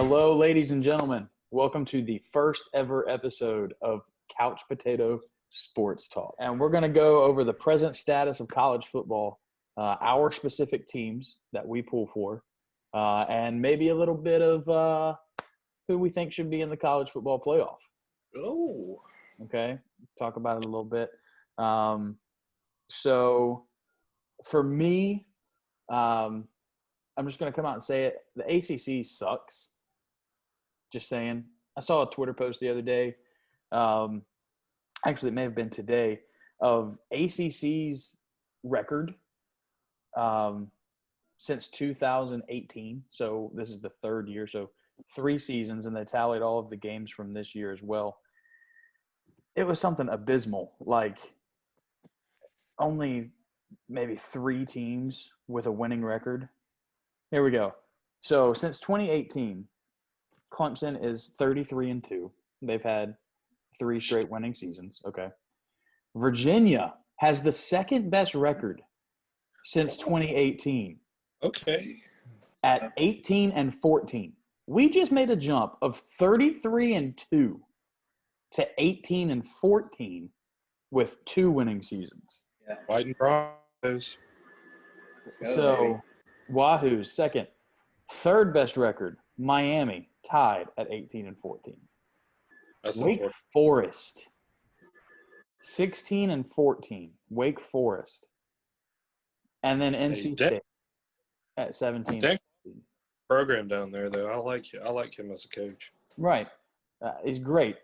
Hello, ladies and gentlemen. Welcome to the first ever episode of Couch Potato Sports Talk. And we're going to go over the present status of college football, our specific teams that we pull for, and maybe a little bit of who we think should be in the college football playoff. Oh. Okay. Talk about it a little bit. So for me, I'm just going to come out and say it. The ACC sucks. Just saying. I saw a Twitter post the other day. Actually, it may have been today, of ACC's record since 2018. So this is the third year. So 3 seasons, and they tallied all of the games from this year as well. It was something abysmal. Like only maybe 3 teams with a winning record. Here we go. So since 2018, Clemson is 33-2. They've had 3 straight winning seasons. Okay. Virginia has the second best record since 2018 Okay. at 18-14. We just made a jump of 33-2 to 18-14 with 2 winning seasons. Yeah. Fighting Broncos. So Wahoo's second. Third best record, Miami, tied at 18-14. That's Wake Forest, 16-14. Wake Forest. And then NC State at 17. Program down there, though. I like him as a coach. Right. He's great.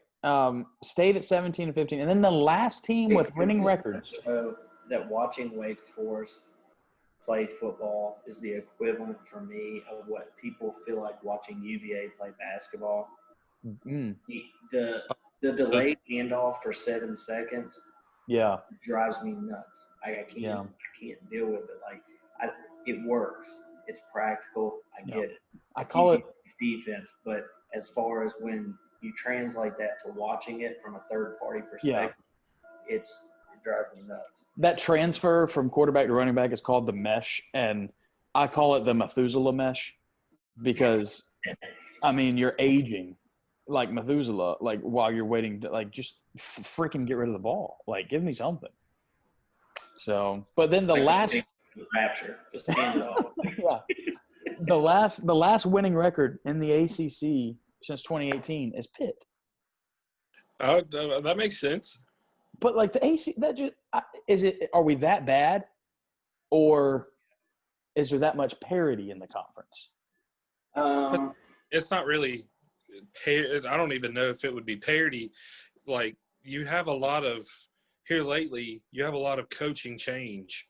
State at 17-15. And then the last team with winning records. That watching Wake Forest play football is the equivalent for me of what people feel like watching UVA play basketball. Mm. The delayed handoff for 7 seconds drives me nuts. I can't deal with it. It works. It's practical. I get it. I call it defense, but as far as when you translate that to watching it from a third-party perspective, it drives me nuts. That transfer from quarterback to running back is called the mesh, and I call it the Methuselah mesh because, I mean, you're aging like Methuselah, like while you're waiting to, like, just freaking get rid of the ball. Like, give me something. So, but then the last rapture, just hand it off. the last winning record in the ACC since 2018 is Pitt. That makes sense. But like the ACC, are we that bad, or is there that much parity in the conference? It's not really. I don't even know if it would be parity. Like you have a lot of coaching change.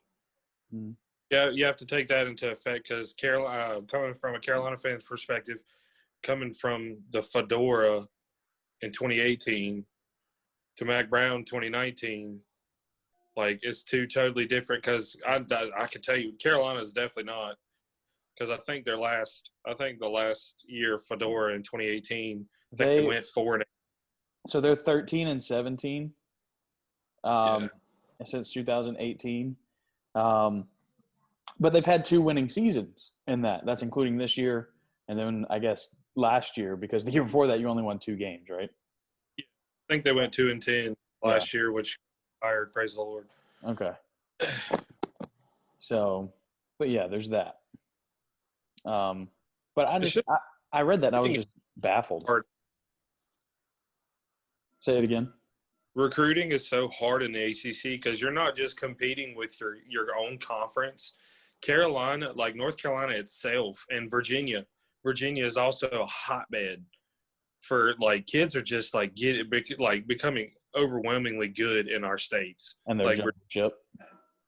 Mm. Yeah, you have to take that into effect because coming from a Carolina fan's perspective, coming from the Fedora in 2018 to Mack Brown 2019, like it's 2 totally different. Because I can tell you, Carolina is definitely not. Because I think the last year Fedora in 2018, they went 4-8. So they're 13-17 since 2018. But they've had 2 winning seasons in that. That's including this year and then I guess last year, because the year before that you only won 2 games, right? Yeah. I think they went 2-10 last year, which fired, praise the Lord. Okay. So, but yeah, there's that. But I read that and I was just baffled. Hard. Say it again. Recruiting is so hard in the ACC because you're not just competing with your own conference. Carolina, like North Carolina itself, and Virginia is also a hotbed for like kids are just like becoming overwhelmingly good in our states. And their championship.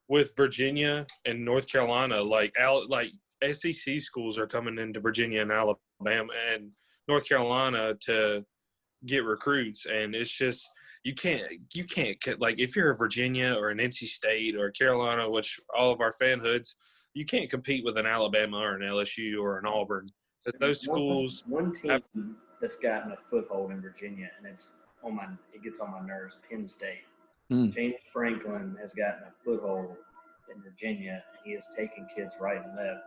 With Virginia and North Carolina, like SEC schools are coming into Virginia and Alabama and North Carolina to get recruits, and it's just you can't like if you're a Virginia or an NC State or Carolina, which all of our fan hoods, you can't compete with an Alabama or an LSU or an Auburn. Those schools. One team that's gotten a foothold in Virginia, and it gets on my nerves. Penn State. James Franklin has gotten a foothold in Virginia, and he is taking kids right and left.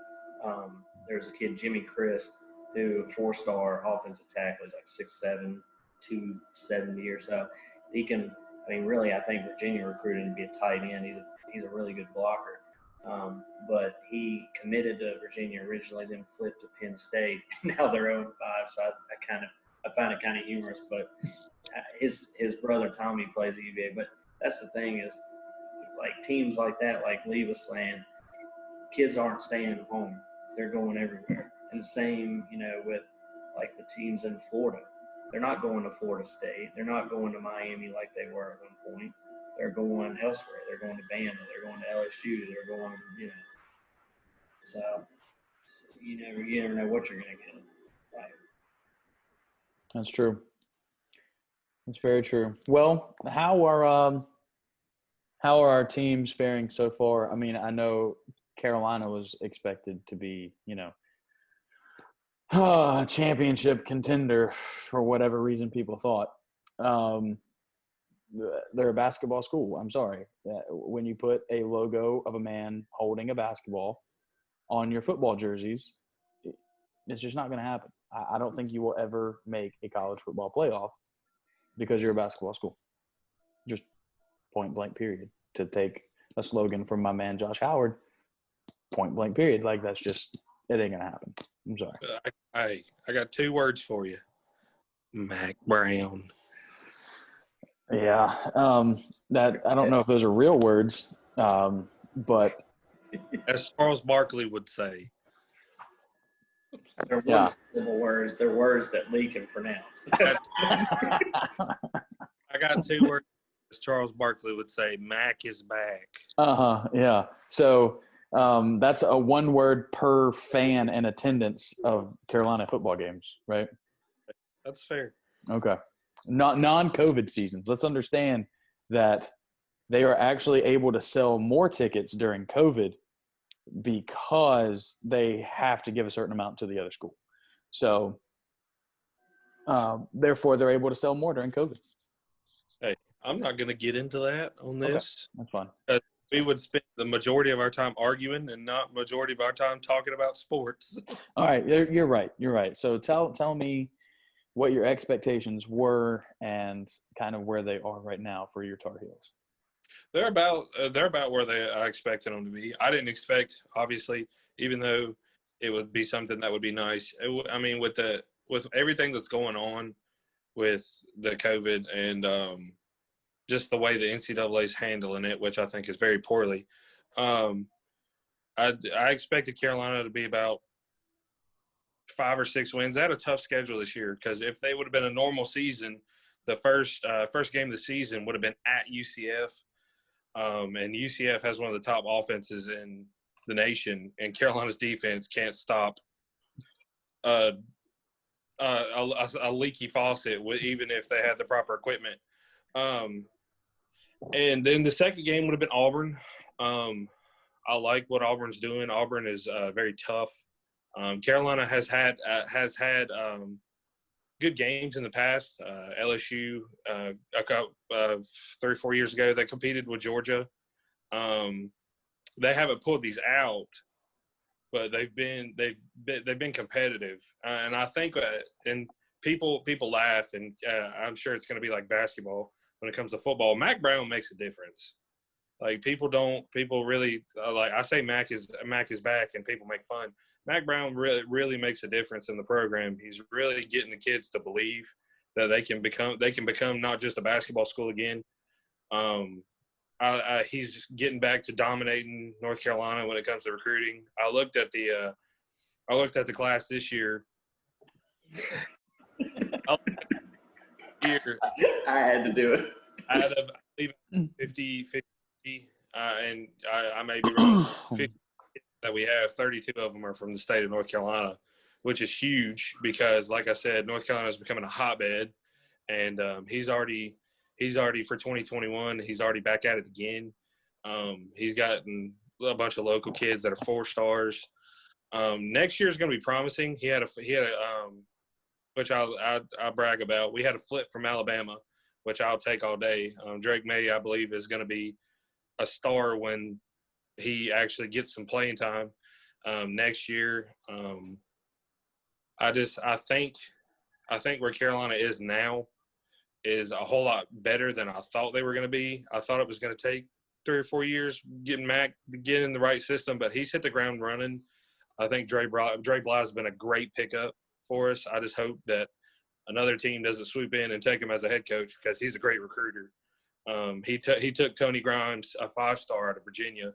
There's a kid, Jimmy Christ, who 4-star offensive tackle. He's like 6'7", 270 or so. He can. I mean, really, I think Virginia recruited him to be a tight end. He's a really good blocker. But he committed to Virginia originally, then flipped to Penn State. Now they're 0-5, so I find it kind of humorous. But his brother Tommy plays at UVA. But that's the thing is, like teams like that, like Levisland, kids aren't staying home; they're going everywhere. And the same, with like the teams in Florida, they're not going to Florida State, they're not going to Miami like they were at one point. They're going elsewhere. They're going to Bama. They're going to LSU. They're going, So you never know what you're going to get. Right. That's true. That's very true. Well, how are our teams faring so far? I mean, I know Carolina was expected to be, a championship contender for whatever reason people thought. They're a basketball school. I'm sorry. When you put a logo of a man holding a basketball on your football jerseys, it's just not going to happen. I don't think you will ever make a college football playoff because you're a basketball school. Just point blank period. To take a slogan from my man Josh Howard, point blank period. Like that's just – it ain't going to happen. I'm sorry. I got 2 words for you. Mack Brown. Yeah, that I don't know if those are real words, but as Charles Barkley would say, they're one-syllable words. They're words that Lee can pronounce. I got 2 words. As Charles Barkley would say, Mac is back. Yeah. So that's a 1 word per fan in attendance of Carolina football games, right? That's fair. Okay. Not non-COVID seasons. Let's understand that they are actually able to sell more tickets during COVID because they have to give a certain amount to the other school. So, therefore, they're able to sell more during COVID. Hey, I'm not going to get into that on this. Okay. That's fine. We would spend the majority of our time arguing and not majority of our time talking about sports. All right. You're right. You're right. So tell me what your expectations were and kind of where they are right now for your Tar Heels. They're about where I expected them to be. I didn't expect, obviously, even though it would be something that would be nice. I mean, with everything that's going on with the COVID and just the way the NCAA is handling it, which I think is very poorly, I expected Carolina to be about 5 or 6 wins. They had a tough schedule this year because if they would have been a normal season, the first game of the season would have been at UCF. And UCF has one of the top offenses in the nation, and Carolina's defense can't stop a leaky faucet, even if they had the proper equipment. And then the second game would have been Auburn. I like what Auburn's doing. Auburn is very tough. Carolina has had good games in the past. LSU, a couple 3 or 4 years ago, they competed with Georgia. They haven't pulled these out, but they've been competitive. And I think and people laugh, and I'm sure it's going to be like basketball when it comes to football. Mack Brown makes a difference. Like people really like I say Mac is back and people make fun. Mack Brown really makes a difference in the program. He's really getting the kids to believe that they can become not just a basketball school again. He's getting back to dominating North Carolina when it comes to recruiting. I looked at the class this year. I had to do it. Out of 50, and I may be wrong, 50 that we have, 32 of them are from the state of North Carolina, which is huge because, like I said, North Carolina is becoming a hotbed, and he's already for 2021. He's already back at it again. He's gotten a bunch of local kids that are 4 stars. Next year is going to be promising. He had a which I brag about. We had a flip from Alabama, which I'll take all day. Drake May, I believe, is going to be a star when he actually gets some playing time next year. I think where Carolina is now is a whole lot better than I thought they were going to be. I thought it was going to take 3 or 4 years getting Mac to get in the right system, but he's hit the ground running. I think Dre Bly has been a great pickup for us. I just hope that another team doesn't swoop in and take him as a head coach because he's a great recruiter. He took Tony Grimes, a 5-star out of Virginia.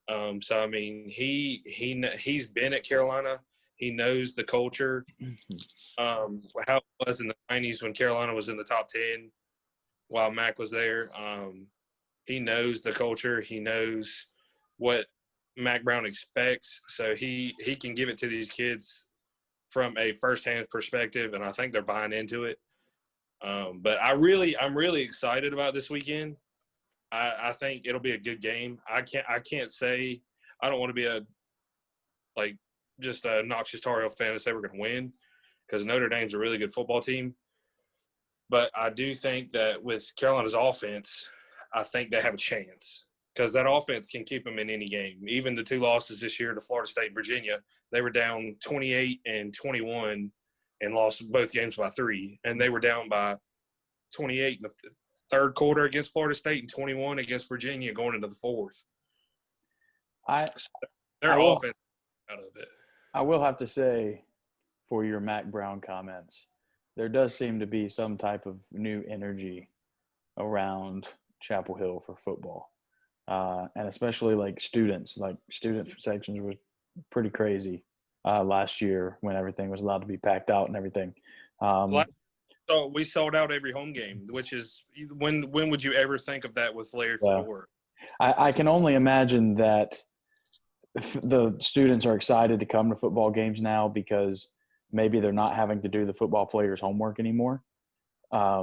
So I mean, he's been at Carolina. He knows the culture. How it was in the 90s when Carolina was in the top 10 while Mac was there. He knows the culture. He knows what Mac Brown expects. So he can give it to these kids from a firsthand perspective, and I think they're buying into it. But I'm really excited about this weekend. I think it'll be a good game. I can't say I don't want to be just a obnoxious Tar Heel fan and say we're going to win because Notre Dame's a really good football team. But I do think that with Carolina's offense, I think they have a chance because that offense can keep them in any game. Even the 2 losses this year to Florida State and Virginia, they were down 28 and 21 and lost both games by 3. And they were down by 28 in the third quarter against Florida State and 21 against Virginia going into the fourth. Their offense out of it. I will have to say, for your Mac Brown comments, there does seem to be some type of new energy around Chapel Hill for football. And especially student sections was pretty crazy last year when everything was allowed to be packed out and everything. So we sold out every home game, which is when would you ever think of that with Laird Fedora? I can only imagine that the students are excited to come to football games now because maybe they're not having to do the football players' homework anymore. I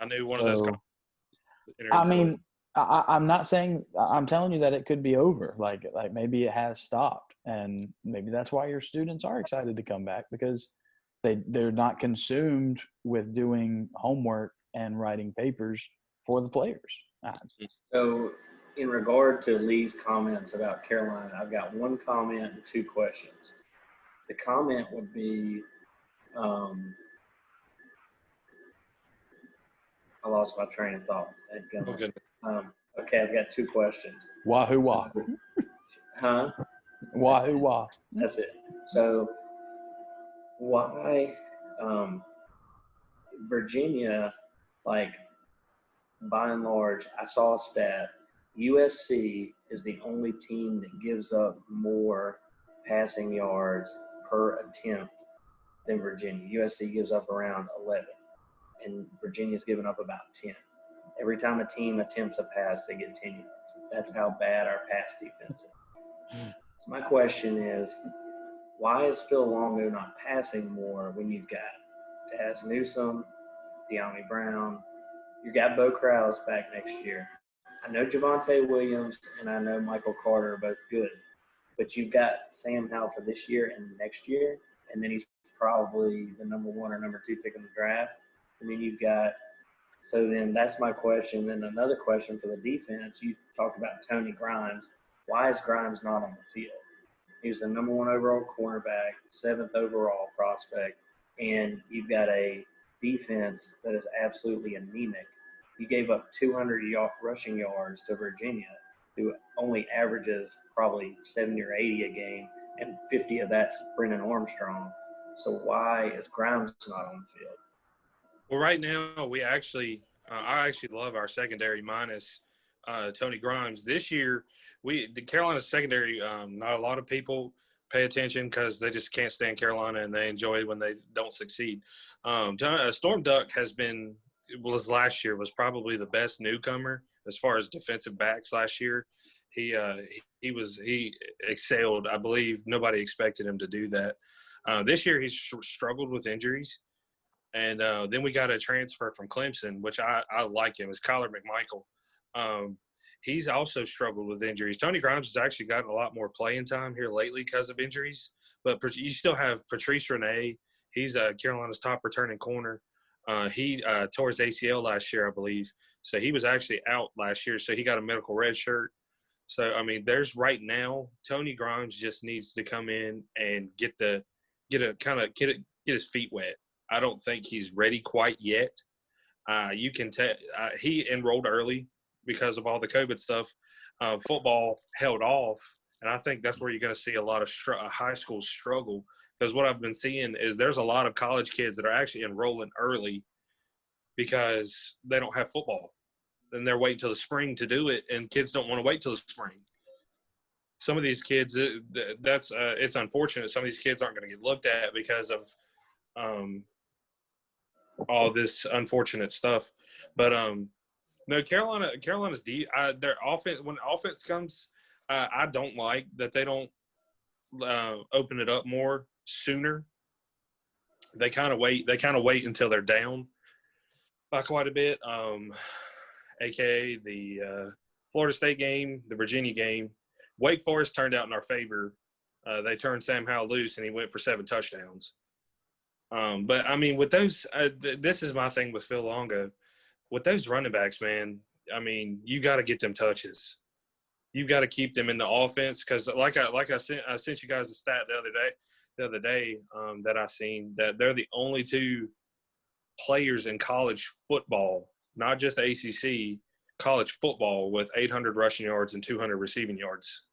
knew one of those. I mean, I'm not saying – I'm telling you that it could be over. Like maybe it has stopped, and maybe that's why your students are excited to come back because they're not consumed with doing homework and writing papers for the players. So – in regard to Lee's comments about Carolina, I've got 1 comment and 2 questions. The comment would be, I lost my train of thought. Okay, I've got 2 questions. Wahoo wah. Huh? Wahoo wah. That's it. So why Virginia, by and large, I saw a stat, USC is the only team that gives up more passing yards per attempt than Virginia. USC gives up around 11, and Virginia's given up about 10. Every time a team attempts a pass, they get 10 yards. That's how bad our pass defense is. So my question is, why is Phil Longo not passing more when you've got Taz Newsome, De'Ami Brown, you got Bo Krause back next year. I know Javonte Williams and I know Michael Carter are both good, but you've got Sam Howell for this year and next year, and then he's probably the number 1 or number 2 pick in the draft. And then you've got – so then that's my question. Then another question for the defense, you talked about Tony Grimes. Why is Grimes not on the field? He was the number 1 overall cornerback, 7th overall prospect, and you've got a defense that is absolutely anemic. You gave up 200 rushing yards to Virginia, who only averages probably 70 or 80 a game, and 50 of that's Brennan Armstrong. So why is Grimes not on the field? Well, right now I actually love our secondary minus Tony Grimes. This year, the Carolina secondary, not a lot of people pay attention because they just can't stand Carolina and they enjoy it when they don't succeed. Storm Duck last year was probably the best newcomer as far as defensive backs last year. He excelled. I believe nobody expected him to do that. This year he's struggled with injuries. And then we got a transfer from Clemson, which I like him, is Kyler McMichael. He's also struggled with injuries. Tony Grimes has actually gotten a lot more playing time here lately because of injuries. But you still have Patrice Renee. He's Carolina's top returning corner. He tore his ACL last year, I believe. So he was actually out last year. So he got a medical red shirt. So, I mean, there's right now, Tony Grimes just needs to come in and get the get his feet wet. I don't think he's ready quite yet. You can tell he enrolled early because of all the COVID stuff. Football held off, and I think that's where you're going to see a lot of high school struggle. Because what I've been seeing is there's a lot of college kids that are actually enrolling early because they don't have football. And they're waiting till the spring to do it, and kids don't want to wait till the spring. Some of these kids, it's unfortunate. Some of these kids aren't going to get looked at because of all this unfortunate stuff. But no, Carolina's deep. Their offense, when offense comes, I don't like that they don't open it up more sooner. They kind of wait. They kind of wait until they're down by quite a bit. AKA the Florida State game, the Virginia game. Wake Forest turned out in our favor. They turned Sam Howell loose, and he went for 7 touchdowns. But, I mean, with those this is my thing with Phil Longo. With those running backs, man, I mean, you got to get them touches. You got to keep them in the offense because, like I sent you guys a stat the other day that I seen that they're the only 2 players in college football, not just ACC, college football with 800 rushing yards and 200 receiving yards.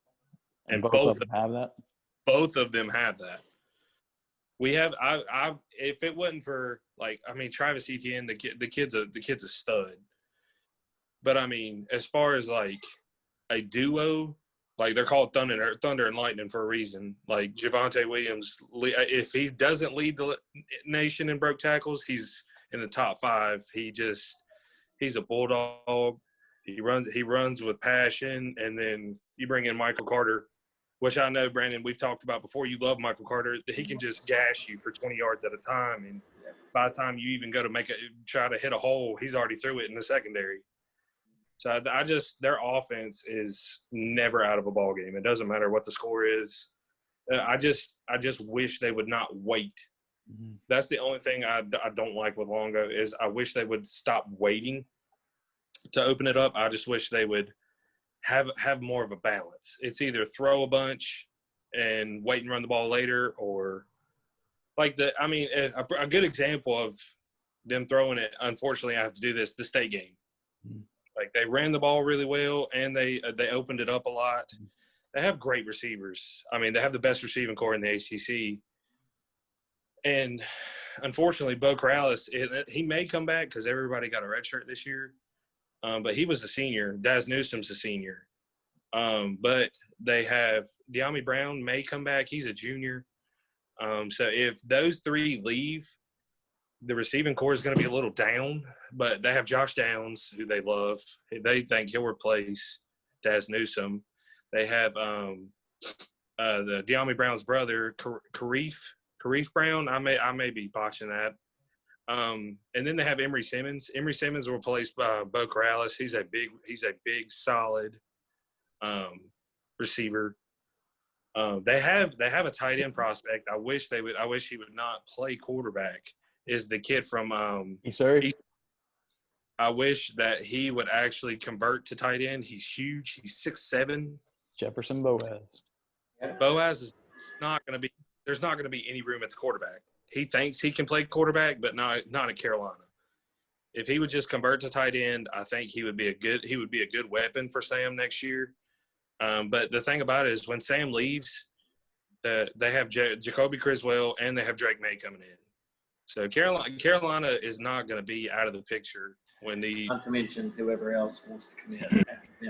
And both of them have that? Both of them have that. We have I if it wasn't for Travis Etienne, the kid's a stud. But I mean, as far as like a duo, like they're called Thunder and Lightning for a reason. Like Javonte Williams, if he doesn't lead the nation in broke tackles, he's in the top 5. He's a bulldog. He runs with passion, and then you bring in Michael Carter, which I know, Brandon, we've talked about before. You love Michael Carter. He can just gash you for 20 yards at a time, and by the time you even go to try to hit a hole, he's already through it in the secondary. So their offense is never out of a ball game. It doesn't matter what the score is. I just wish they would not wait. Mm-hmm. That's the only thing I don't like with Longo is I wish they would stop waiting to open it up. I just wish they would have more of a balance. It's either throw a bunch and wait and run the ball later, or a good example of them throwing it. Unfortunately, I have to do this. The state game, like they ran the ball really well and they opened it up a lot. They have great receivers. I mean, they have the best receiving core in the ACC. And unfortunately, Bo Corrales, he may come back because everybody got a red shirt this year. But he was a senior. Daz Newsom's a senior. But they have De'Ami Brown may come back. He's a junior. So if those 3 leave, the receiving core is going to be a little down. But they have Josh Downs, who they love. They think he'll replace Daz Newsome. They have the De'Ami Brown's brother, Karif Brown. I may be botching that. And then they have Emory Simmons. Emory Simmons will replace Bo Corrales. He's a big, solid receiver. They have a tight end prospect. I wish he would not play quarterback. Is the kid from Missouri? I wish that he would actually convert to tight end. He's huge. He's 6'7". Jefferson Boaz. Boaz is not going to be. There's not going to be any room at the quarterback. He thinks he can play quarterback, but not at Carolina. If he would just convert to tight end, I think he would be a good weapon for Sam next year. But the thing about it is when Sam leaves, they have Jacoby Criswell and they have Drake May coming in. So Carolina is not going to be out of the picture when not to mention whoever else wants to come in.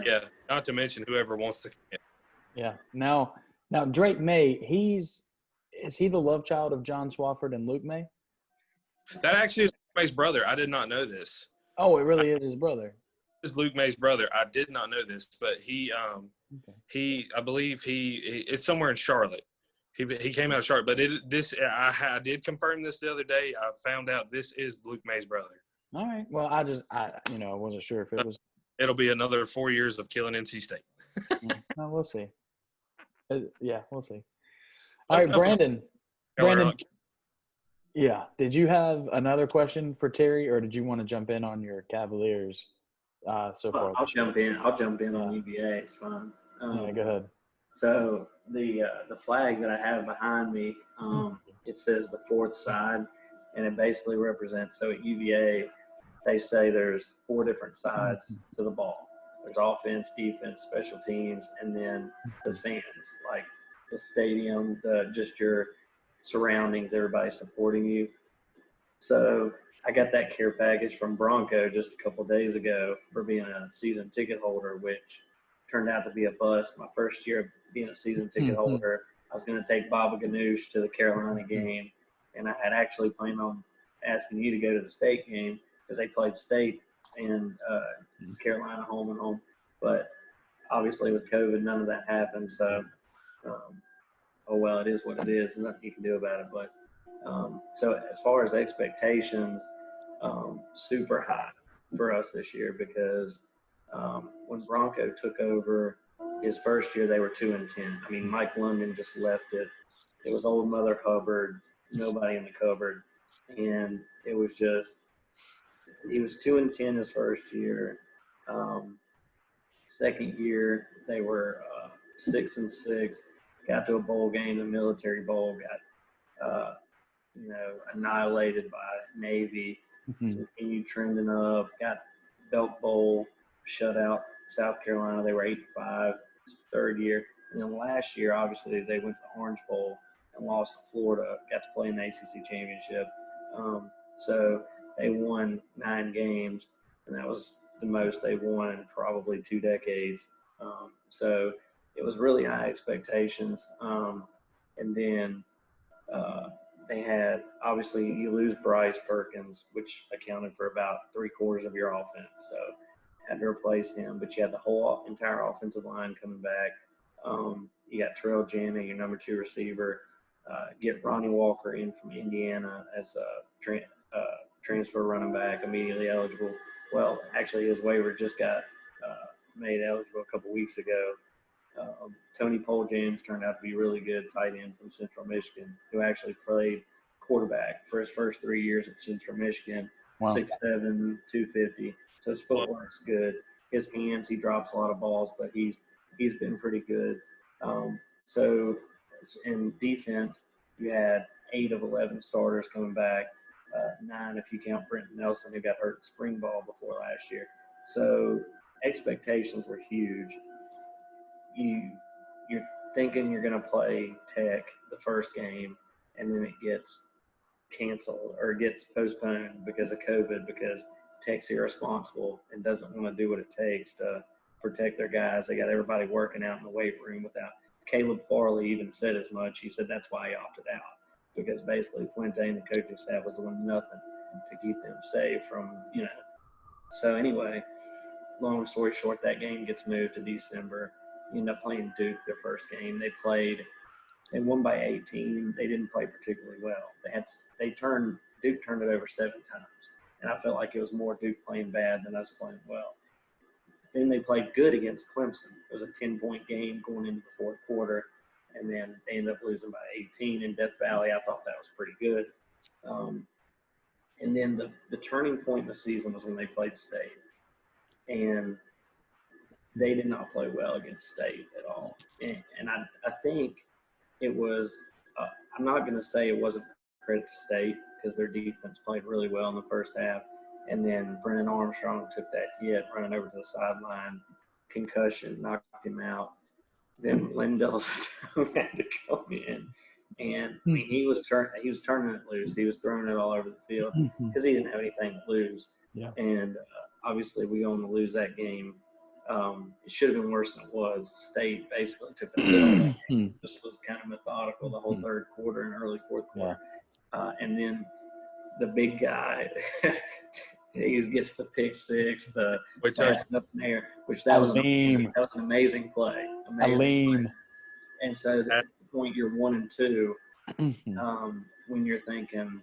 Yeah, not to mention whoever wants to come in. Yeah. Now Drake May, is he the love child of John Swafford and Luke May? That actually is Luke May's brother. I did not know this. Oh, it really is his brother. This is Luke May's brother. I did not know this, but I believe it's somewhere in Charlotte. He came out of Charlotte, but I did confirm this the other day. I found out this is Luke May's brother. All right. Well, I wasn't sure if it was. It'll be another 4 years of killing NC State. No, we'll see. Yeah, we'll see. All right, Brandon. Yeah. Did you have another question for Terry, or did you want to jump in on your Cavaliers so far? I'll jump in on UVA. It's fine. Yeah, go ahead. So the flag that I have behind me it says the fourth side, and it basically represents. So at UVA, they say there's 4 different sides to the ball. There's offense, defense, special teams, and then the fans, like the stadium, just your surroundings, everybody supporting you. So I got that care package from Bronco just a couple of days ago for being a season ticket holder, which turned out to be a bust. My first year of being a season ticket holder, I was going to take Baba Ganoush to the Carolina game, and I had actually planned on asking you to go to the state game because they played state and Carolina home and home. But obviously with COVID, none of that happened. So, oh, well, it is what it is. Nothing you can do about it. But so as far as expectations, super high for us this year because when Bronco took over his first year, they were 2-10. I mean, Mike London just left it. It was old Mother Hubbard, nobody in the cupboard. And it was just, he was 2-10 his first year. Second year, they were 6-6, got to a bowl game, the Military Bowl, got annihilated by Navy, continued trending up, got Belk Bowl, shut out South Carolina. They were 8-5, third year. And then last year, obviously, they went to the Orange Bowl and lost to Florida, got to play in the ACC Championship. So they won 9 games, and that was the most they won in probably 2 decades. So it was really high expectations. And then they had, obviously, you lose Bryce Perkins, which accounted for about 3/4 of your offense. So had to replace him, but you had the whole entire offensive line coming back. You got Terrell Janney, your number 2 receiver. Get Ronnie Walker in from Indiana as a transfer running back, immediately eligible. Well, actually, his waiver just got made eligible a couple weeks ago. Tony Poljames turned out to be really good, tight end from Central Michigan, who actually played quarterback for his first 3 years at Central Michigan. Wow. 6'7", 250. So his footwork's good. His hands, he drops a lot of balls, but he's been pretty good. So in defense, you had 8 of 11 starters coming back, 9 if you count Brenton Nelson, who got hurt in spring ball before last year. So expectations were huge. You're thinking you're going to play Tech the first game, and then it gets canceled or gets postponed because of COVID, because Tech's irresponsible and doesn't want to do what it takes to protect their guys. They got everybody working out in the weight room without. Caleb Farley even said as much. He said that's why he opted out, because basically Fuente and the coaching staff was doing nothing to keep them safe from, So anyway, long story short, that game gets moved to December. You end up playing Duke their first game. They won by 18. They didn't play particularly well. Duke turned it over 7 times. And I felt like it was more Duke playing bad than us playing well. Then they played good against Clemson. It was a 10-point game going into the fourth quarter, and then they ended up losing by 18 in Death Valley. I thought that was pretty good. And then the turning point in the season was when they played State. And they did not play well against State at all. And I think it was I'm not going to say it wasn't credit to State, because their defense played really well in the first half. And then Brennan Armstrong took that hit running over to the sideline, concussion, knocked him out. Then Lindell had to come in. And I mean, he was turning it loose. He was throwing it all over the field because he didn't have anything to lose. Yeah. And obviously we go on to lose that game. It should have been worse than it was. State basically took the field. Just was kind of methodical the whole third quarter and early fourth quarter. Yeah. And then the big guy, he gets the pick six, the pass up in the air, which that was an amazing play. And so at the point you're 1-2, when you're thinking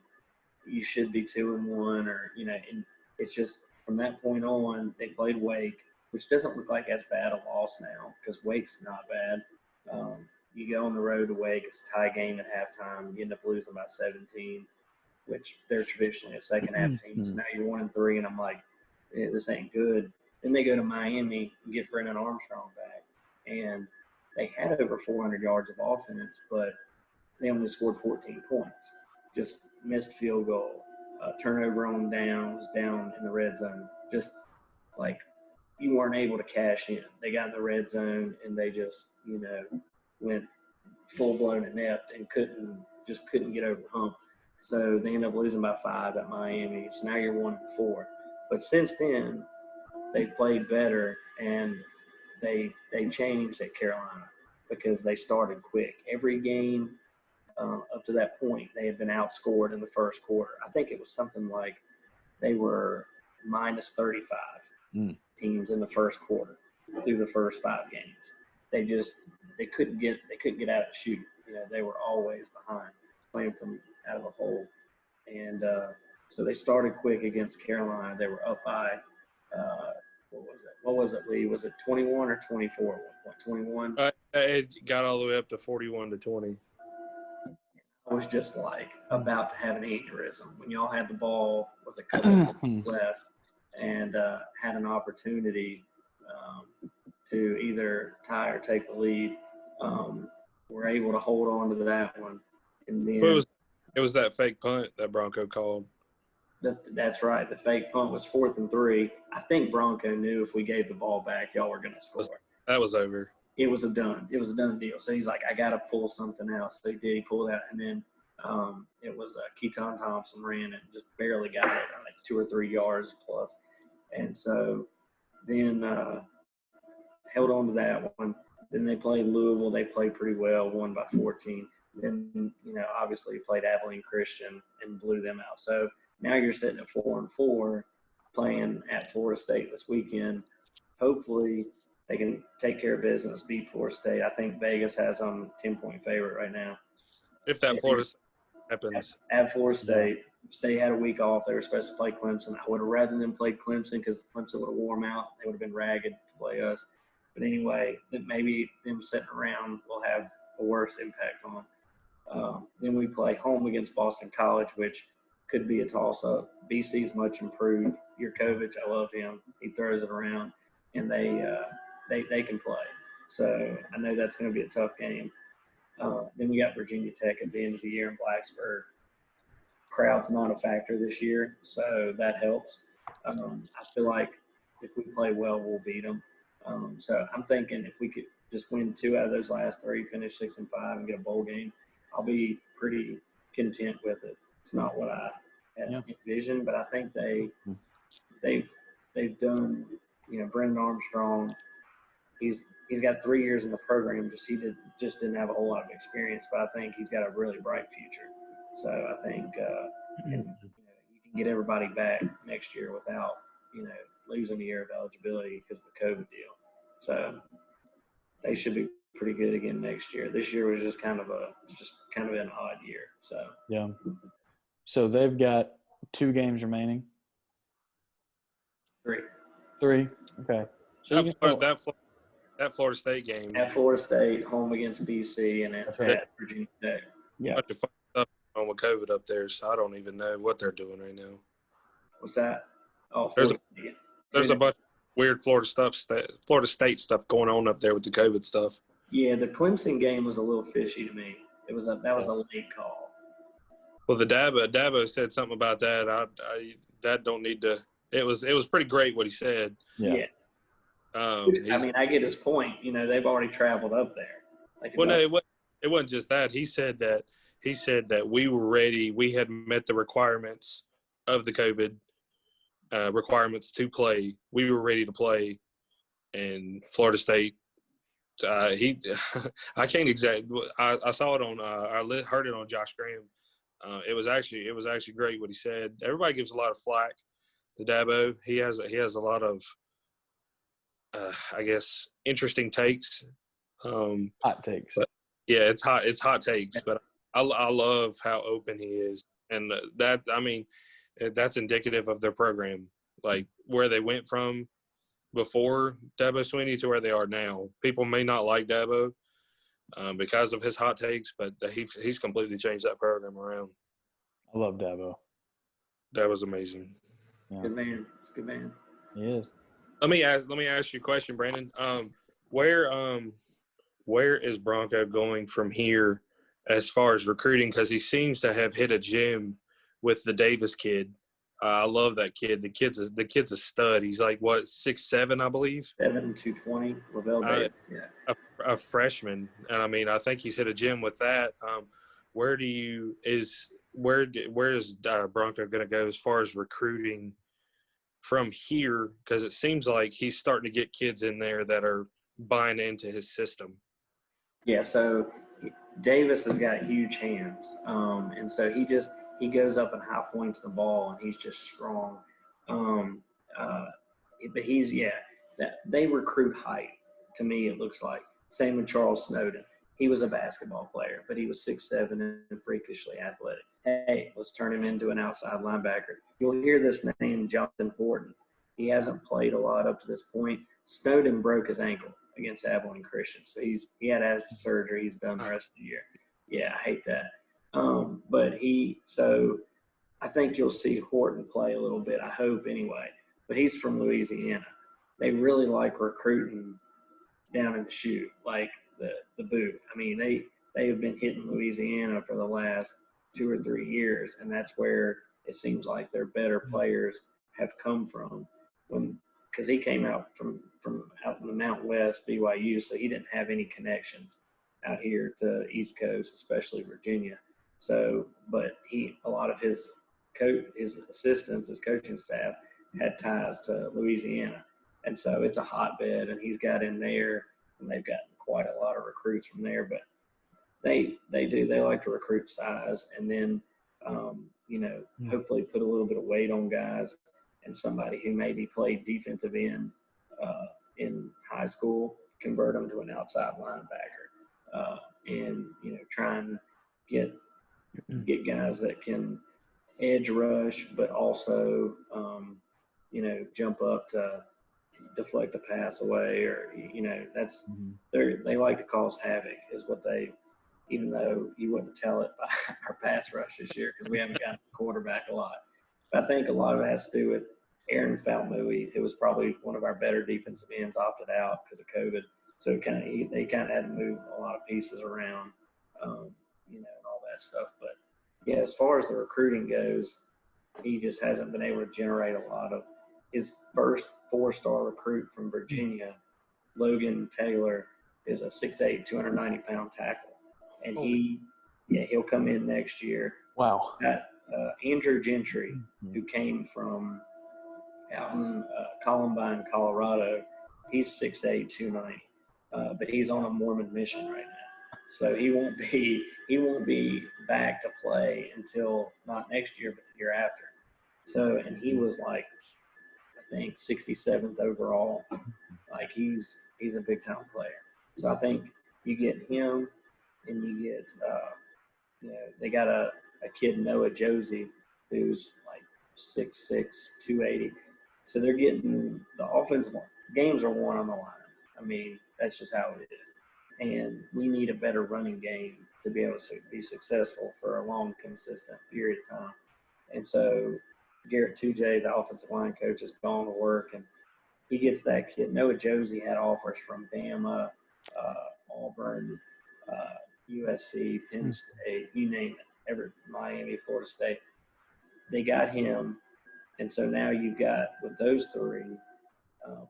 you should be 2-1, or and it's just from that point on they played Wake, which doesn't look like as bad a loss now because Wake's not bad. You go on the road to Wake, it's a tie game at halftime. You end up losing by 17, which they're traditionally a second half team. So now you're 1-3, and I'm like, this ain't good. Then they go to Miami and get Brennan Armstrong back, and they had over 400 yards of offense, but they only scored 14 points. Just missed field goal, turnover on downs, down in the red zone. Just like you weren't able to cash in. They got in the red zone and they just, went full blown inept and couldn't get over the hump. So they ended up losing by 5 at Miami. So now you're 1-4. But since then, they played better and they changed at Carolina because they started quick. Every game up to that point, they had been outscored in the first quarter. I think it was something like they were minus 35 teams in the first quarter through the first 5 games. They couldn't get out of the chute. They were always behind, playing from out of a hole. And so they started quick against Carolina. They were up by what was it, Lee? Was it 21 or 24 at one point? 21? It got all the way up to 41-20. I was just like about to have an aneurysm when y'all had the ball with a couple left and had an opportunity to either tie or take the lead. We're able to hold on to that one. And then it was that fake punt that Bronco called. That's right. The fake punt was 4th and 3. I think Bronco knew if we gave the ball back, y'all were going to score. That was over. It was a done deal. So he's like, I got to pull something else. So he did. He pulled out, and then it was Keaton Thompson ran and just barely got it, like 2 or 3 yards plus. And so then held on to that one. Then they played Louisville. They played pretty well, won by 14. Then, obviously played Abilene Christian and blew them out. So now you're sitting at 4-4, playing at Florida State this weekend. Hopefully they can take care of business, beat Florida State. I think Vegas has them 10-point favorite right now. If that Florida State happens. At Florida State, State had a week off. They were supposed to play Clemson. I would have rather them played Clemson because Clemson would have worn them out. They would have been ragged to play us. But anyway, maybe them sitting around will have a worse impact on them. Then we play home against Boston College, which could be a toss-up. BC's much improved. Jurkovich, I love him. He throws it around, and they can play. So I know that's going to be a tough game. Then we got Virginia Tech at the end of the year in Blacksburg. Crowd's not a factor this year, so that helps. I feel like if we play well, we'll beat them. So I'm thinking if we could just win 2 out of those last 3, finish 6-5, and get a bowl game, I'll be pretty content with it. It's not what I had envisioned, but I think they've done. Brendan Armstrong, he's got 3 years in the program. He didn't have a whole lot of experience, but I think he's got a really bright future. So I think you can get everybody back next year without losing a year of eligibility because of the COVID deal. So they should be pretty good again next year. This year was just kind of an odd year. So yeah. So they've got 2 games remaining. 3. Okay. So that Florida State game. At Florida State, home against BC, and at Virginia Tech. Yeah. Bunch of stuff on with COVID up there, so I don't even know what they're doing right now. What's that? Oh, there's a bunch of weird Florida State stuff going on up there with the COVID stuff. Yeah, the Clemson game was a little fishy to me. That was a late call. Well, the Dabo said something about that. That don't need to. It was pretty great what he said. Yeah. I get his point. They've already traveled up there. No, it wasn't just that. He said that we were ready. We had met the requirements of the COVID requirements to play. We were ready to play, and Florida State. I can't exactly. I saw it on. I heard it on Josh Graham. It was actually great what he said. Everybody gives a lot of flack to Dabo. He has a lot of, I guess, interesting takes. Hot takes. But yeah, it's hot takes. But I love how open he is, and that's indicative of their program, like where they went from before Dabo Swinney to where they are now. People may not like Dabo because of his hot takes, but he's completely changed that program around. I love Dabo. Dabo's amazing. Yeah. Good man. It's a good man. He is. Let me ask you a question, Brandon. Where is Bronco going from here as far as recruiting because he seems to have hit a gym with the Davis kid. I love that kid. The kid's a stud. He's like, what, 6'7", I believe? 7'2", Lavelle Davis, yeah. A freshman. And, I mean, I think he's hit a gym with that. Where is Bronco going to go as far as recruiting from here? Because it seems like he's starting to get kids in there that are buying into his system. Yeah, so Davis has got huge hands. And so he goes up and high points the ball, and he's just strong. But they recruit height. To me, it looks like. Same with Charles Snowden. He was a basketball player, but he was 6'7" and freakishly athletic. Hey, let's turn him into an outside linebacker. You'll hear this name, Jonathan Horton. He hasn't played a lot up to this point. Snowden broke his ankle against Abilene Christian, so he had had surgery. He's done the rest of the year. Yeah, I hate that. So I think you'll see Horton play a little bit. I hope anyway. But he's from Louisiana. They really like recruiting down in the chute, like the boot. I mean, they have been hitting Louisiana for the last 2 or 3 years, and that's where it seems like their better players have come from. Because he came out from out in the Mountain West, BYU, so he didn't have any connections out here to East Coast, especially Virginia. So, but a lot of his assistants, his coaching staff, had ties to Louisiana, and so it's a hotbed. And he's got in there, and they've gotten quite a lot of recruits from there. But they like to recruit size, and then hopefully put a little bit of weight on guys, and somebody who maybe played defensive end in high school, convert them to an outside linebacker, and try and get guys that can edge rush, but also jump up to deflect a pass away, or that's they like to cause havoc, is what they. Even though you wouldn't tell it by our pass rush this year because we haven't gotten the quarterback a lot. But I think a lot of it has to do with Aaron Falmouy. It was probably one of our better defensive ends opted out because of COVID. So they kind of had to move a lot of pieces around, and all that stuff. But, yeah, as far as the recruiting goes, he just hasn't been able to generate a lot of – his first 4-star recruit from Virginia, Logan Taylor, is a 6'8", 290-pound tackle. And he'll come in next year. Wow. Andrew Gentry, who came from out in Columbine, Colorado, he's 6'8", 290, but he's on a Mormon mission right now. So he won't be back to play until not next year, but the year after. So, and he was like, I think 67th overall. Like he's a big time player. So I think you get him. And you get, they got a kid, Noah Josie, who's like 6'6", 280. So they're getting the offensive games are won on the line. I mean, that's just how it is. And we need a better running game to be able to be successful for a long, consistent period of time. And so Garrett Tujay, the offensive line coach, has gone to work, and he gets that kid. Noah Josie had offers from Bama, Auburn, USC, Penn State, you name it, Miami, Florida State. They got him, and so now you've got, with those three,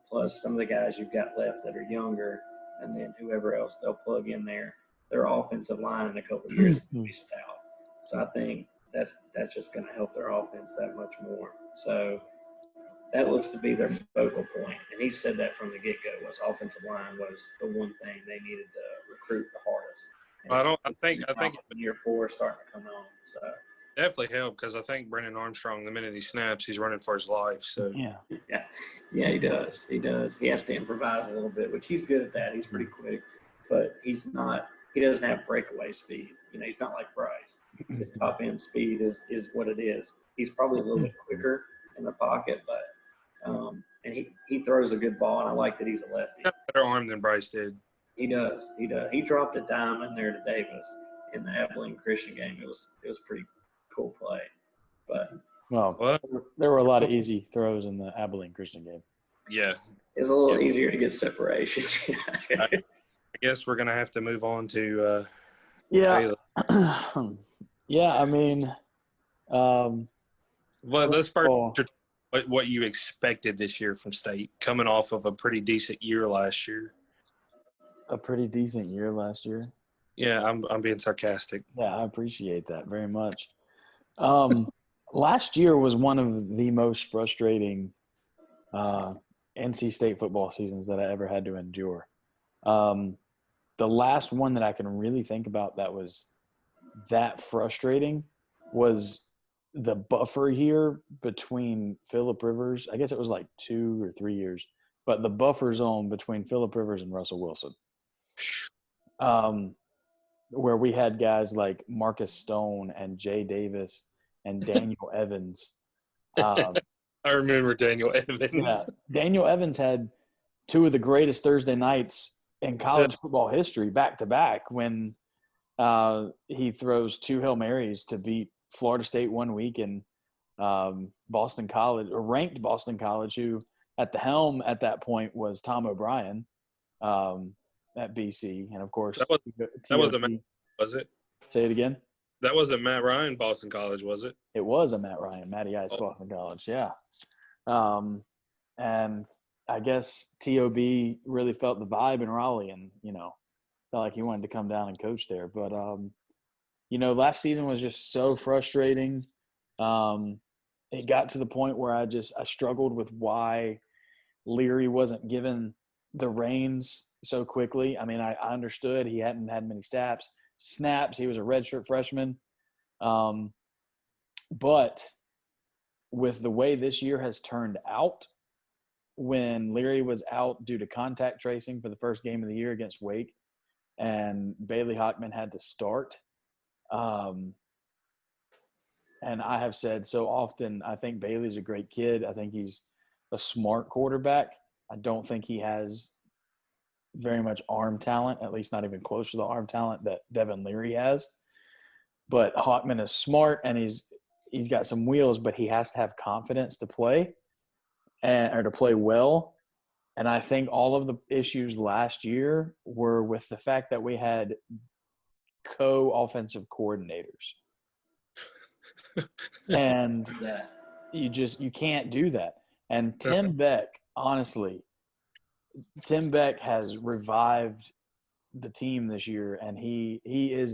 plus some of the guys you've got left that are younger, and then whoever else they'll plug in there, their offensive line in a couple of years will be stout. So I think that's just going to help their offense that much more. So that looks to be their focal point, and he said that from the get-go, was offensive line was the one thing they needed to recruit the hardest. I think year 4 starting to come on. So definitely help, because I think Brennan Armstrong, the minute he snaps, he's running for his life. So yeah, he does. He has to improvise a little bit, which he's good at that. He's pretty quick, but he's not. He doesn't have breakaway speed. He's not like Bryce. His top end speed is what it is. He's probably a little bit quicker in the pocket, but and he throws a good ball, and I like that he's a lefty. Got a better arm than Bryce did. He does. He dropped a dime in there to Davis in the Abilene Christian game. It was pretty cool play. But there were a lot of easy throws in the Abilene Christian game. Yeah. It's a little easier to get separation. I guess we're gonna have to move on to Yeah, I mean, well, let's first what you expected this year from State, coming off of a pretty decent year last year. A pretty decent year last year. Yeah, I'm being sarcastic. Yeah, I appreciate that very much. Last year was one of the most frustrating NC State football seasons that I ever had to endure. The last one that I can really think about that was that frustrating was the buffer year between Phillip Rivers. I guess it was like 2 or 3 years, but the buffer zone between Phillip Rivers and Russell Wilson. Where we had guys like Marcus Stone and Jay Davis and Daniel Evans. I remember Daniel Evans. Yeah, Daniel Evans had two of the greatest Thursday nights in college football history back to back when he throws 2 Hail Marys to beat Florida State one week and Boston College, or ranked Boston College, who at the helm at that point was Tom O'Brien at BC. And, of course, that wasn't Matt, was it? Say it again. That wasn't Matt Ryan, Boston College, was it? It was a Matt Ryan, Matty Ice, Boston College, yeah. And I guess TOB really felt the vibe in Raleigh and, felt like he wanted to come down and coach there. But, last season was just so frustrating. It got to the point where I struggled with why Leary wasn't given the reins so quickly. I mean, I understood he hadn't had many snaps. He was a redshirt freshman. But with the way this year has turned out, when Leary was out due to contact tracing for the first game of the year against Wake, and Bailey Hockman had to start. And I have said so often, I think Bailey's a great kid. I think he's a smart quarterback. I don't think he has very much arm talent, at least not even close to the arm talent that Devin Leary has. But Hockman is smart, and he's got some wheels, but he has to have confidence to play or to play well. And I think all of the issues last year were with the fact that we had co-offensive coordinators. And you can't do that. And Tim Beck, honestly, Tim Beck has revived the team this year, and he is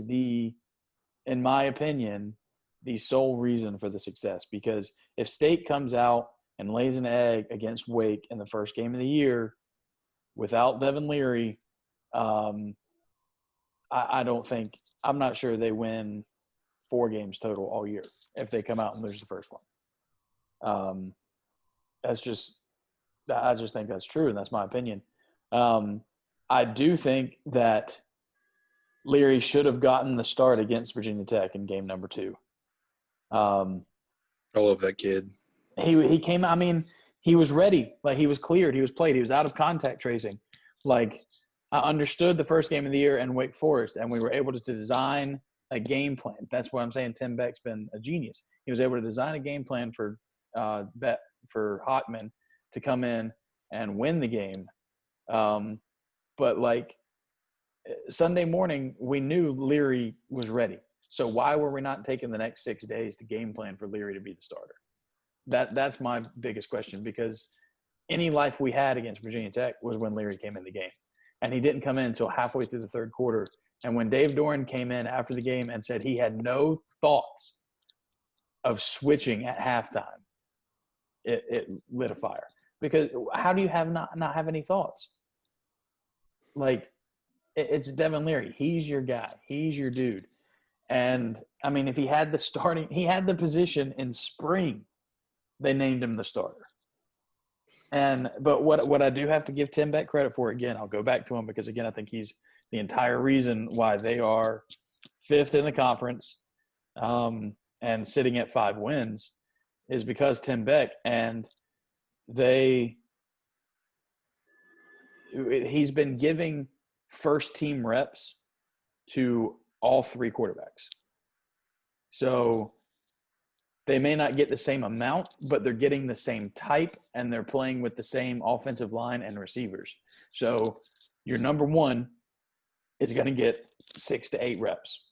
in my opinion, the sole reason for the success. Because if State comes out and lays an egg against Wake in the first game of the year without Devin Leary, I'm not sure they win 4 games total all year if they come out and lose the first one. I just think that's true, and that's my opinion. I do think that Leary should have gotten the start against Virginia Tech in game number 2. I love that kid. He came. I mean, he was ready. Like, he was cleared. He was played. He was out of contact tracing. Like, I understood the first game of the year in Wake Forest, and we were able to design a game plan. That's why I'm saying Tim Beck's been a genius. He was able to design a game plan for Hockman to come in and win the game. But like Sunday morning, we knew Leary was ready. So why were we not taking the next 6 days to game plan for Leary to be the starter? That's my biggest question, because any life we had against Virginia Tech was when Leary came in the game. And he didn't come in until halfway through the third quarter. And when Dave Doran came in after the game and said he had no thoughts of switching at halftime, it lit a fire. Because how do you not have any thoughts? Like, it's Devin Leary. He's your guy. He's your dude. And, I mean, if he had the position in spring, they named him the starter. But what I do have to give Tim Beck credit for, again, I'll go back to him because, again, I think he's the entire reason why they are 5th in the conference and sitting at 5 wins is because Tim Beck, and he's been giving first team reps to all 3 quarterbacks. So they may not get the same amount, but they're getting the same type, and they're playing with the same offensive line and receivers. So your number 1 is going to get 6 to 8 reps.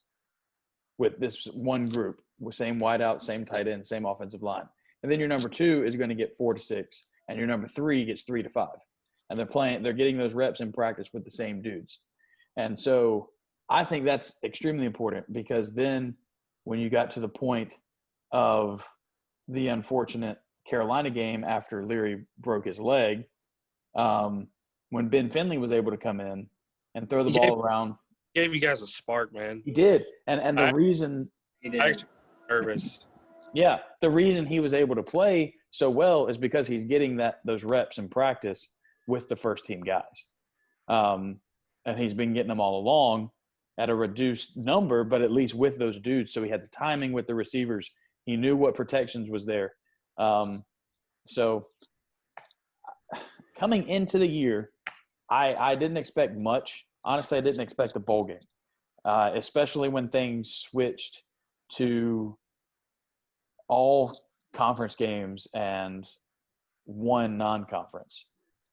with this one group, with same wideout, same tight end, same offensive line. And then your number 2 is going to get 4 to 6, and your number 3 gets 3 to 5. And they're getting those reps in practice with the same dudes. And so I think that's extremely important, because then when you got to the point of the unfortunate Carolina game after Leary broke his leg, when Ben Finley was able to come in and throw the ball around. Gave you guys a spark, man. He did. And the reason – He did. I actually nervous. Yeah, the reason he was able to play so well is because he's getting those reps in practice with the first-team guys. And he's been getting them all along at a reduced number, but at least with those dudes. So he had the timing with the receivers. He knew what protections was there. So coming into the year, I didn't expect much. Honestly, I didn't expect a bowl game, especially when things switched to all conference games and one non-conference.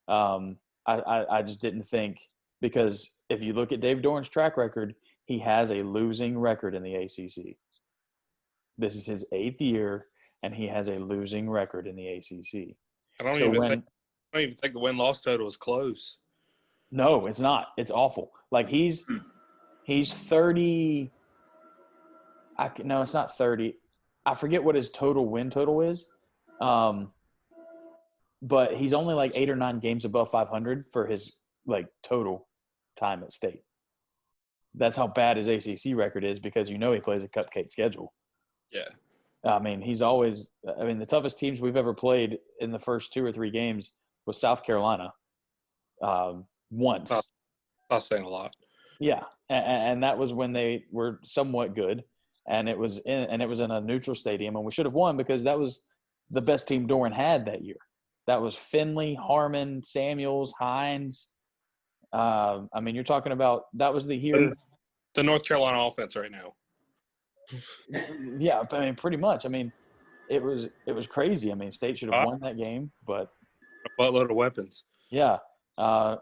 I just didn't think, because if you look at Dave Doeren's track record, he has a losing record in the ACC. This is his 8th year, and he has a losing record in the ACC. I don't even think the win-loss total is close. No, it's not. It's awful. Like he's 30. No, it's not 30. I forget what his total win total is. But he's only like 8 or 9 games above 500 for his like total time at state. That's how bad his ACC record is, because he plays a cupcake schedule. Yeah. I mean, the toughest teams we've ever played in the first 2 or 3 games was South Carolina. Once. Not saying a lot. Yeah, and that was when they were somewhat good, and it was in a neutral stadium, and we should have won, because that was the best team Doeren had that year. That was Finley, Harmon, Samuels, Hines. You're talking about that was the year. The North Carolina offense right now. Yeah, pretty much. It was crazy. State should have won that game, but a buttload of weapons. Yeah.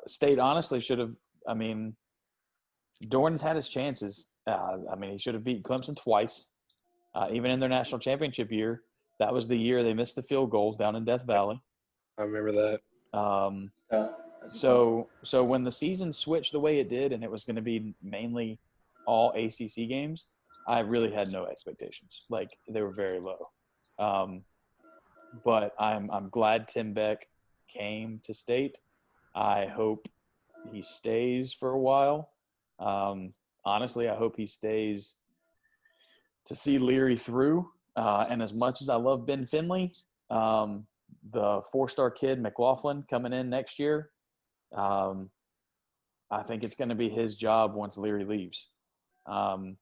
State honestly should have. Doeren's had his chances. He should have beat Clemson twice. Even in their national championship year, that was the year they missed the field goal down in Death Valley. I remember that. So when the season switched the way it did, and it was going to be mainly all ACC games, I really had no expectations. Like, they were very low. But I'm glad Tim Beck came to State. I hope he stays for a while. Honestly, I hope he stays to see Leary through. And as much as I love Ben Finley, the 4-star kid, McLaughlin, coming in next year, I think it's going to be his job once Leary leaves. Ben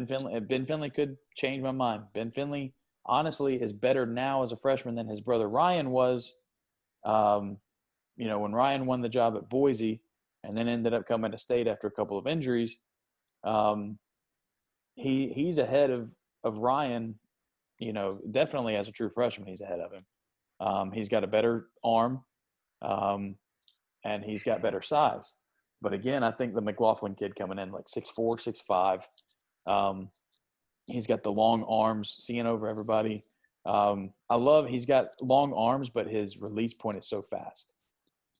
Finley could change my mind. Ben Finley, honestly, is better now as a freshman than his brother Ryan was. When Ryan won the job at Boise and then ended up coming to State after a couple of injuries, he's ahead of Ryan. Definitely as a true freshman, he's ahead of him. He's got a better arm, and he's got better size. But again, I think the McLaughlin kid coming in like 6'4", 6'5", he's got the long arms, seeing over everybody. He's got long arms, but his release point is so fast.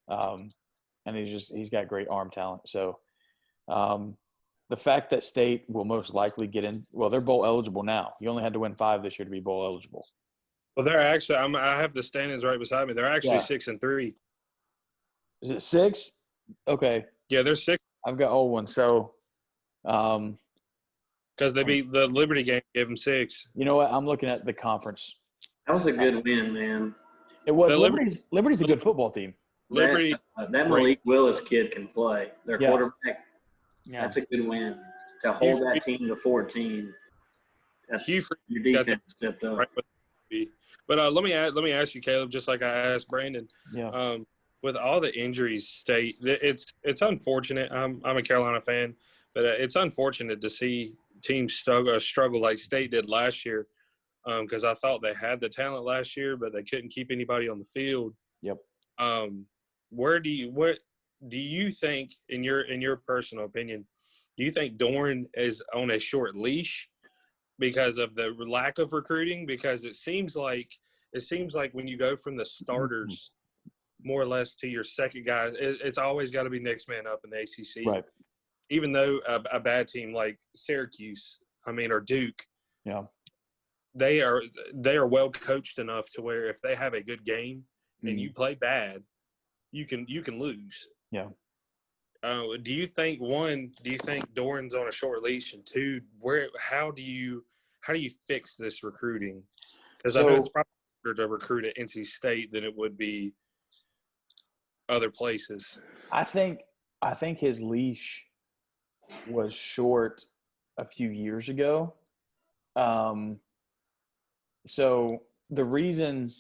And he's got great arm talent. So the fact that State will most likely get in, well, they're bowl eligible now. You only had to win 5 this year to be bowl eligible. Well, they're actually, I have the standings right beside me. They're actually 6-3. Is it 6? Okay. Yeah, they're 6. I've got old ones. So, because they beat the Liberty game, gave them 6. You know what? I'm looking at the conference. That was a good win, man. It was. Liberty's a good football team. Liberty. That Malik Willis kid can play. Their quarterback. Yeah. That's a good win. To hold that team to 14. That's your defense stepped up. Right. But let me ask you, Caleb, just like I asked Brandon. Yeah. With all the injuries, State, it's unfortunate. I'm a Carolina fan, but it's unfortunate to see teams struggle like State did last year. Because I thought they had the talent last year, but they couldn't keep anybody on the field. Yep. What do you think, in your personal opinion, do you think Doeren is on a short leash, because of the lack of recruiting. Because it seems like when you go from the starters more or less to your second guy, it's always got to be next man up in the ACC. Right. Even though a bad team like Syracuse, or Duke, they are well coached enough to where if they have a good game and you play bad, you can lose. Yeah. Do you think Doeren's on a short leash, and two, how do you fix this recruiting? Because I know it's probably harder to recruit at NC State than it would be other places. I think his leash was short a few years ago. So the reason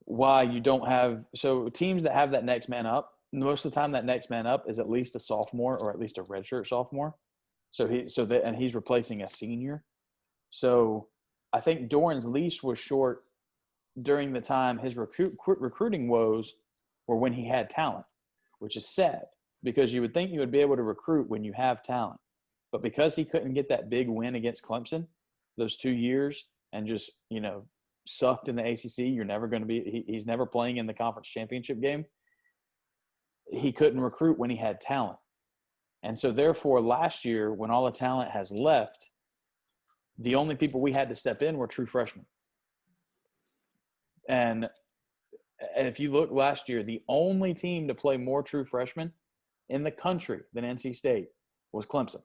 why you don't have – so teams that have that next man up, most of the time that next man up is at least a sophomore or at least a redshirt sophomore. And he's replacing a senior. So I think Doeren's leash was short during the time his recruiting woes were when he had talent, which is sad because you would think you would be able to recruit when you have talent. But because he couldn't get that big win against Clemson those 2 years and just, sucked in the ACC, you're never going to be – he's never playing in the conference championship game. He couldn't recruit when he had talent. And so, therefore, last year when all the talent has left, the only people we had to step in were true freshmen. And if you look last year, the only team to play more true freshmen in the country than NC State was Clemson.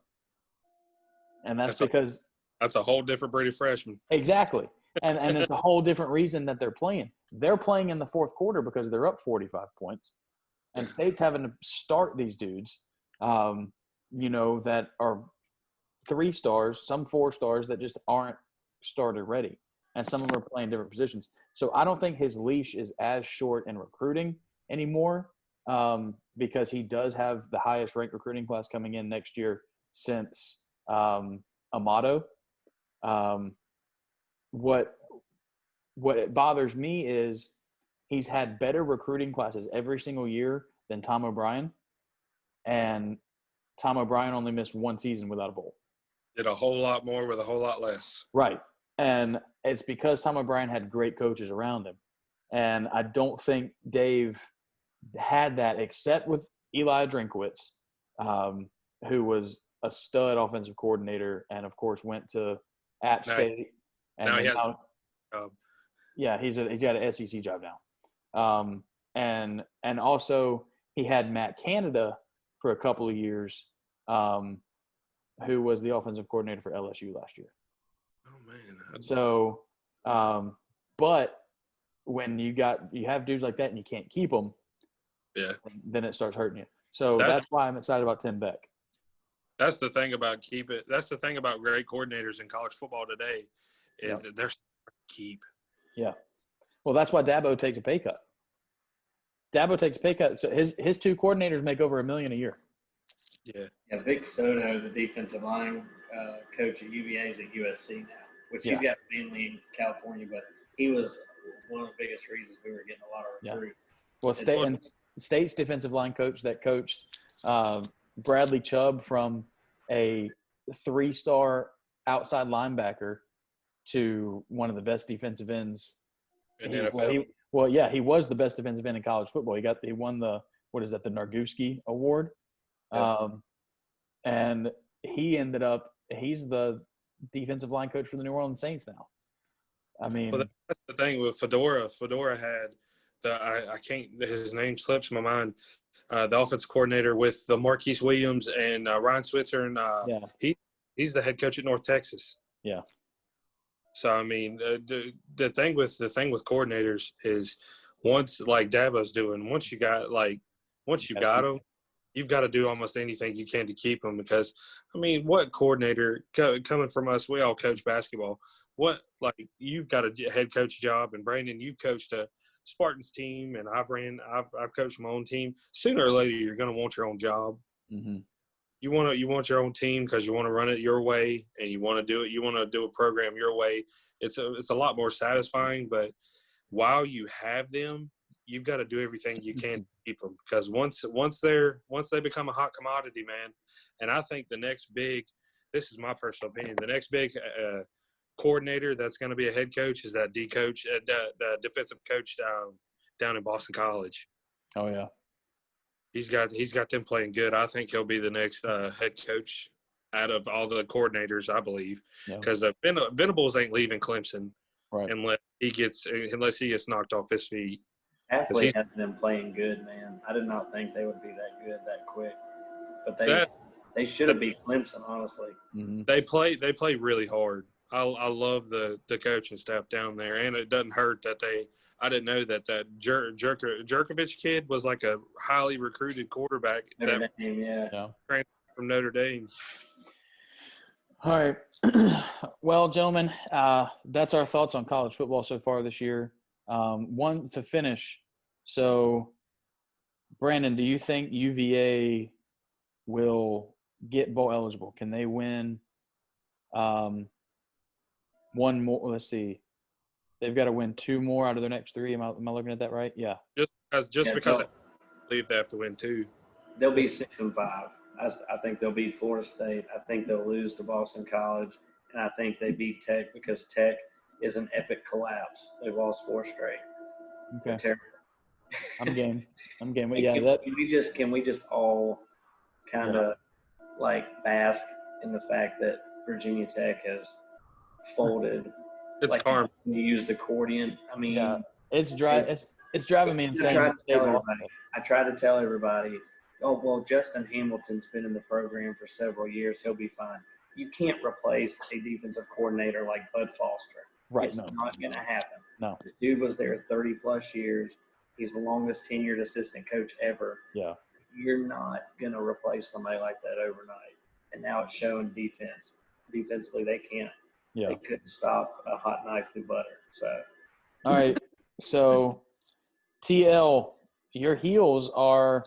And that's because – that's a whole different breed of freshman. Exactly. And it's a whole different reason that they're playing. They're playing in the fourth quarter because they're up 45 points. And State's having to start these dudes, that are 3 stars, some 4 stars that just aren't starter ready. And some of them are playing different positions. So I don't think his leash is as short in recruiting anymore because he does have the highest ranked recruiting class coming in next year since Amato. What bothers me is he's had better recruiting classes every single year than Tom O'Brien, and Tom O'Brien only missed 1 season without a bowl. Did a whole lot more with a whole lot less. Right, and it's because Tom O'Brien had great coaches around him, and I don't think Dave had that except with Eli Drinkwitz, who was a stud offensive coordinator and, of course, went to App State. And now he has he's got an SEC job now. And also he had Matt Canada for a couple of years, who was the offensive coordinator for LSU last year. Oh man. So, but when you have dudes like that and you can't keep them, then it starts hurting you. So that's why I'm excited about Tim Beck. That's the thing about That's the thing about great coordinators in college football today is that they're keep. Yeah. Well, that's why Dabo takes a pay cut. Dabo takes a pay cut. So his 2 coordinators make over $1 million a year. Yeah. Yeah. Vic Soto, the defensive line coach at UVA, is at USC now, which he's got family in California, but he was one of the biggest reasons we were getting a lot of recruits. Well, State's defensive line coach that coached Bradley Chubb from a 3-star outside linebacker to one of the best defensive ends in the NFL. He was the best defensive end in college football. He won the Nagurski Award. And he's the defensive line coach for the New Orleans Saints now. I mean, well, that's the thing with Fedora. Fedora had his name slips my mind. The offensive coordinator with the Marquise Williams and Ryan Switzer, and he's the head coach at North Texas. Yeah. So I mean, the thing with coordinators is once like Dabo's doing, once you got them, you've got to do almost anything you can to keep them because I mean, what coordinator coming from us? We all coach basketball. You've got a head coach job, and Brandon, you've coached a Spartans team, and I've coached my own team. Sooner or later, you're going to want your own job. Mm-hmm. You want your own team because you want to run it your way, and you want to do it. You want to do a program your way. It's a lot more satisfying. But while you have them, you've got to do everything you can to keep them because once they become a hot commodity, man. And I think the next big this is my personal opinion. The next big coordinator that's going to be a head coach is that the defensive coach down in Boston College. Oh yeah, he's got them playing good. I think he'll be the next head coach out of all the coordinators, I believe, because Venables ain't leaving Clemson unless he gets knocked off his feet. Hafley has been playing good, man. I did not think they would be that good that quick, but they should have beat Clemson, honestly. Mm-hmm. They play really hard. I love the coaching staff down there, and it doesn't hurt that I didn't know that Jurkovich kid was like a highly recruited quarterback from Notre Dame. All right. Well, gentlemen, that's our thoughts on college football so far this year. One to finish. So, Brandon, do you think UVA will get bowl eligible? Can they win one more? Let's see. They've got to win 2 more out of their next 3. Am I looking at that right? Yeah. Just because I believe they have to win 2. They'll be 6-5. I think they'll beat Florida State. I think they'll lose to Boston College, and I think they beat Tech because Tech is an epic collapse. They've lost 4 straight. Okay. Terrible. I'm game. But Can we just all kind of bask in the fact that Virginia Tech has folded? It's karma. You used accordion. I mean, it's driving me insane. I try to tell everybody, oh, well, Justin Hamilton's been in the program for several years. He'll be fine. You can't replace a defensive coordinator like Bud Foster. Right. It's not going to happen. No. The dude was there 30-plus years. He's the longest tenured assistant coach ever. Yeah. You're not going to replace somebody like that overnight. And now it's showing defense. Defensively, they can't. Yeah. They couldn't stop a hot knife through butter. So. All right. So, TL, your Heels are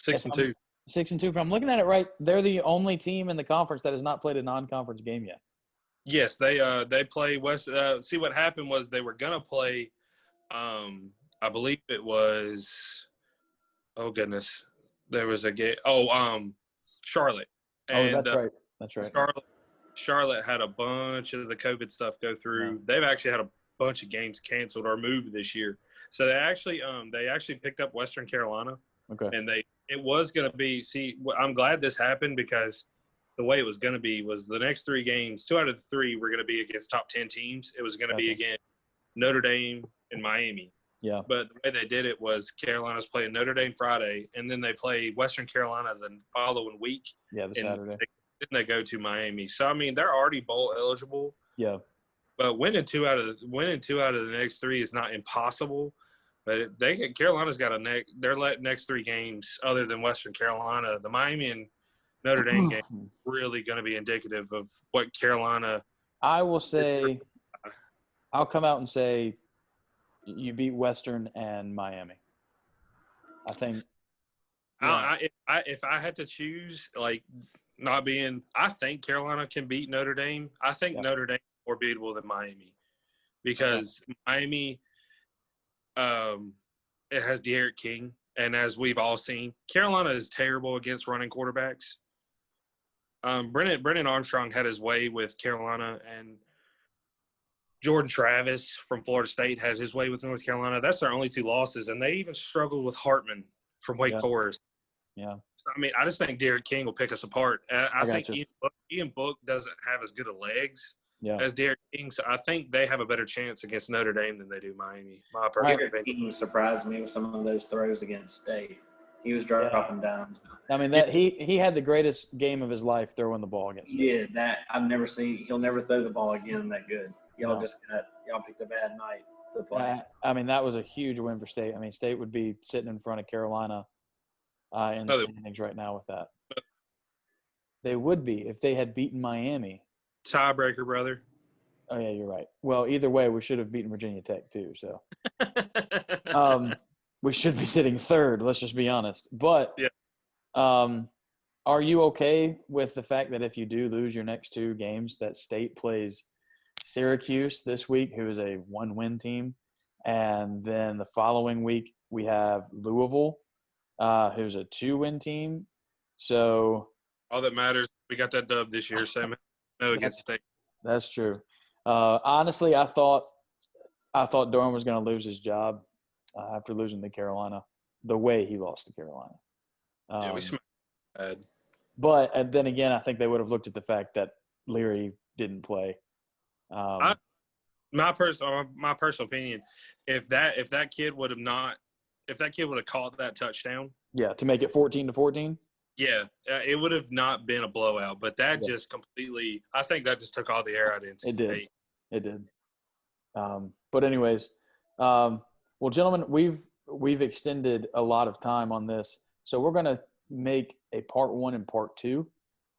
6-2. 6-2. If I'm looking at it right, they're the only team in the conference that has not played a non-conference game yet. Yes, they play West. See, what happened was they were gonna play. I believe it was. Oh goodness, there was a game. Charlotte. And, That's right. Charlotte had a bunch of the COVID stuff go through. Yeah. They've actually had a bunch of games canceled or moved this year. So they actually picked up Western Carolina. Okay. And it was going to be – see, I'm glad this happened because the way it was going to be was the next 3 games, 2 out of the 3 were going to be against top 10 teams. It was going to be against Notre Dame and Miami. Yeah. But the way they did it was Carolina's playing Notre Dame Friday, and then they play Western Carolina the following week. Yeah, Saturday. Then they go to Miami. So, I mean, they're already bowl eligible. Yeah. But winning two out of the next 3 is not impossible. But Carolina's got their next 3 games other than Western Carolina. The Miami and Notre Dame game is really going to be indicative of what Carolina. I will say, I'll come out and say, you beat Western and Miami. I think. Yeah. If I had to choose, I think Carolina can beat Notre Dame. I think Notre Dame is more beatable than Miami because Miami. It has De'Aaron King, and as we've all seen, Carolina is terrible against running quarterbacks. Brennan Armstrong had his way with Carolina, and Jordan Travis from Florida State has his way with North Carolina. That's their only 2 losses, and they even struggled with Hartman from Wake Forest. Yeah. So, I mean, I just think De'Aaron King will pick us apart. I think Ian Book doesn't have as good of legs as De'Aaron King, so I think they have a better chance against Notre Dame than they do Miami. My personal opinion. King surprised me with some of those throws against State. He was dropping dimes. I mean, he had the greatest game of his life throwing the ball against State. Yeah, that I've never seen. He'll never throw the ball again that good. Y'all picked a bad night to play. I mean, that was a huge win for State. I mean, State would be sitting in front of Carolina in the standings right now with that. They would be if they had beaten Miami. Tiebreaker, brother. Oh, yeah, you're right. Well, either way, we should have beaten Virginia Tech too. So we should be sitting 3rd. Let's just be honest. But are you okay with the fact that if you do lose your next 2 games, that State plays Syracuse this week, who is a 1-win team, and then the following week we have Louisville, who's a 2-win team. So All that matters, we got that dub this year. Same against State. That's true. Honestly, I thought Durham was going to lose his job after losing to Carolina, the way he lost to Carolina. We smacked bad. But and then again, I think they would have looked at the fact that Leary didn't play. My personal opinion, if that kid would have caught that touchdown, to make it 14-14. Yeah, it would have not been a blowout, but that just completely – I think that just took all the air out of it. It did. But anyways, well, gentlemen, we've extended a lot of time on this, so we're going to make a part 1 and part 2.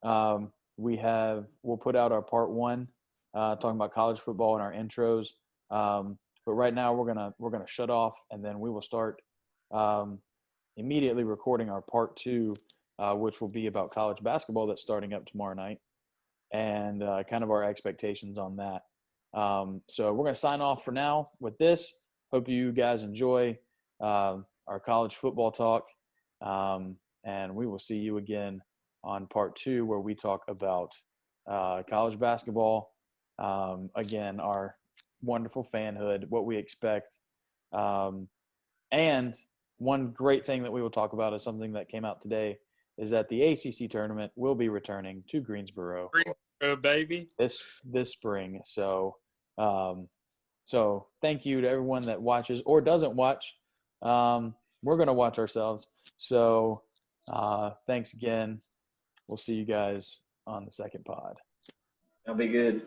We'll put out our part 1 talking about college football and our intros. But right now we're gonna shut off, and then we will start immediately recording our part 2. Which will be about college basketball that's starting up tomorrow night, and kind of our expectations on that. So we're going to sign off for now with this. Hope you guys enjoy our college football talk, and we will see you again on part 2 where we talk about college basketball, again, our wonderful fanhood, what we expect, and one great thing that we will talk about is something that came out today, is that the ACC tournament will be returning to Greensboro, baby, this spring. So thank you to everyone that watches or doesn't watch. We're going to watch ourselves. So thanks again. We'll see you guys on the second pod. That'll be good.